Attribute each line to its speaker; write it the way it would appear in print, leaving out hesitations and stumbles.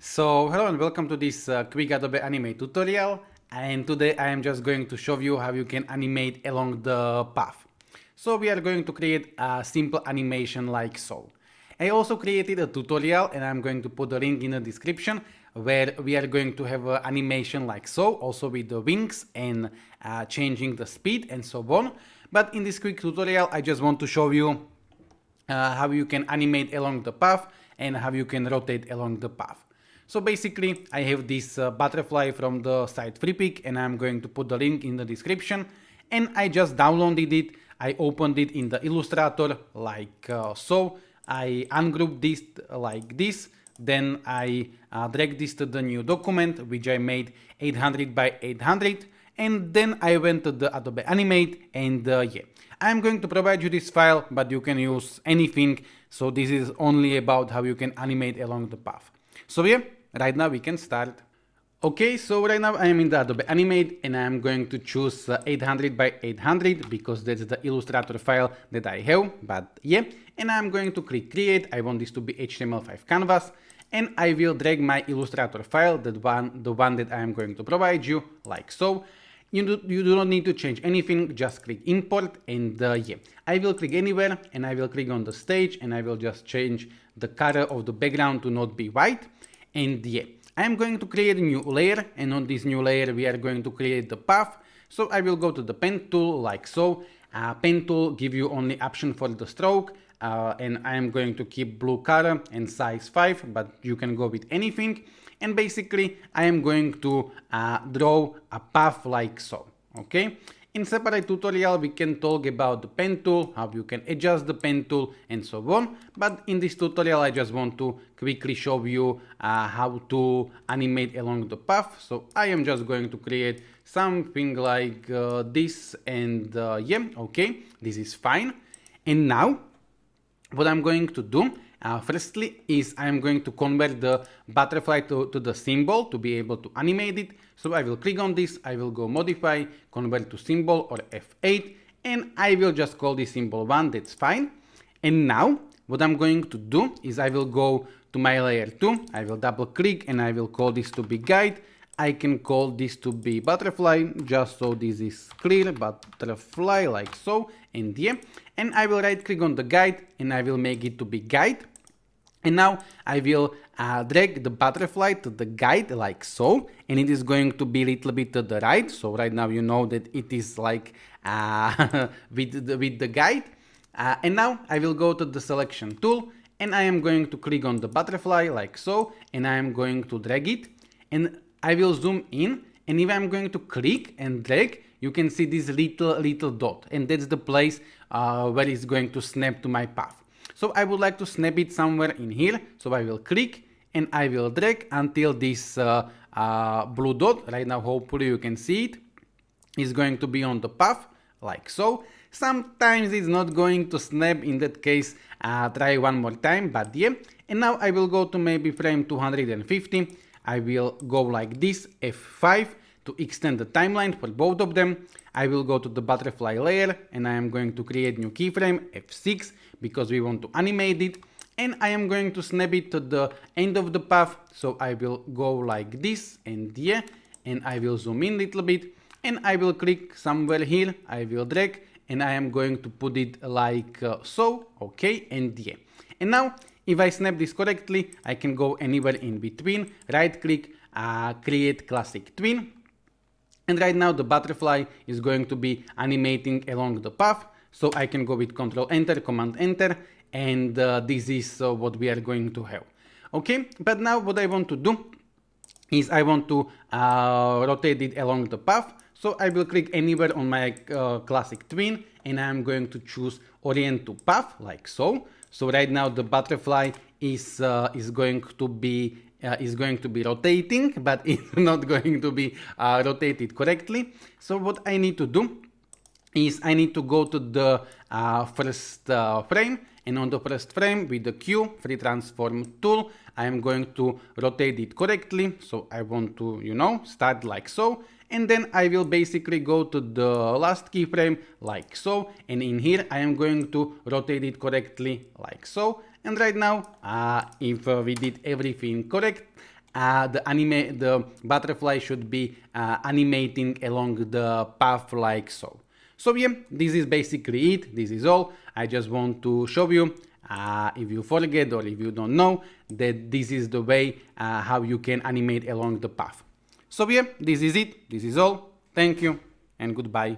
Speaker 1: So hello and welcome to this quick Adobe Animate tutorial, and today I am just going to show you how you can animate along the path. So we are going to create a simple animation like so. I also created a tutorial and I'm going to put the link in the description where we are going to have an animation like so, also with the wings and changing the speed and so on. But in this quick tutorial I just want to show you how you can animate along the path and how you can rotate along the path. So basically I have this butterfly from the site Freepik and I'm going to put the link in the description, and I just downloaded it. I opened it in the Illustrator like so. I ungrouped this like this, then I dragged this to the new document which I made 800 by 800, and then I went to the Adobe Animate and yeah. I'm going to provide you this file, but you can use anything. So this is only about how you can animate along the path. So yeah, right now we can start. Okay, so right now I am in the Adobe Animate and I'm going to choose 800 by 800 because that's the Illustrator file that I have, but yeah. And I'm going to click create. I want this to be HTML5 canvas, and I will drag my Illustrator file, the one that I am going to provide you, like so. You do not need to change anything, just click import and yeah. I will click anywhere and I will click on the stage and I will just change the color of the background to not be white, and yeah. I am going to create a new layer, and on this new layer we are going to create the path. So I will go to the pen tool like so. Pen tool give you only option for the stroke, and I am going to keep blue color and size 5, but you can go with anything. And basically I am going to draw a path like so. Okay. In separate tutorial we can talk about the pen tool, how you can adjust the pen tool and so on, but in this tutorial I just want to quickly show you how to animate along the path. So I am just going to create something like this, and yeah, okay, this is fine. And now what I'm going to do firstly is I'm going to convert the butterfly to the symbol to be able to animate it. So I will click on this, I will go modify, convert to symbol or F8, and I will just call this symbol 1, that's fine. And now what I'm going to do is I will go to my layer 2, I will double click and I will call this to be guide. I can call this to be butterfly, just so this is clear, butterfly like so, and yeah. And I will right click on the guide and I will make it to be guide. And now I will drag the butterfly to the guide like so, and it is going to be a little bit to the right. So right now you know that it is like with the guide. And now I will go to the selection tool and I am going to click on the butterfly like so, and I am going to drag it, and I will zoom in, and if I'm going to click and drag, you can see this little dot, and that's the place where it's going to snap to my path. So I would like to snap it somewhere in here. So I will click and I will drag until this blue dot, right now hopefully you can see it, is going to be on the path like so. Sometimes it's not going to snap, in that case try one more time, but yeah. And now I will go to maybe frame 250. I will go like this, F5, to extend the timeline for both of them. I will go to the butterfly layer and I am going to create new keyframe, F6, because we want to animate it. And I am going to snap it to the end of the path. So I will go like this and yeah, and I will zoom in a little bit and I will click somewhere here. I will drag and I am going to put it like so, okay, and yeah. And now if I snap this correctly, I can go anywhere in between, right click, create classic twin. And right now the butterfly is going to be animating along the path. So I can go with Control Enter, Command Enter, and this is what we are going to have. Okay, but now what I want to do is I want to rotate it along the path. So I will click anywhere on my classic twin and I'm going to choose Orient to Path like so. So right now the butterfly is going to be rotating, but it's not going to be rotated correctly. So what I need to do is I need to go to the first frame, and on the first frame with the Q, free transform tool, I am going to rotate it correctly. So I want to, you know, start like so, and then I will basically go to the last keyframe like so, and in here I am going to rotate it correctly like so. And right now, if we did everything correct, the butterfly should be animating along the path like so. So yeah, this is basically it. This is all. I just want to show you, if you forget or if you don't know, that this is the way how you can animate along the path. So yeah, this is it. This is all. Thank you and goodbye.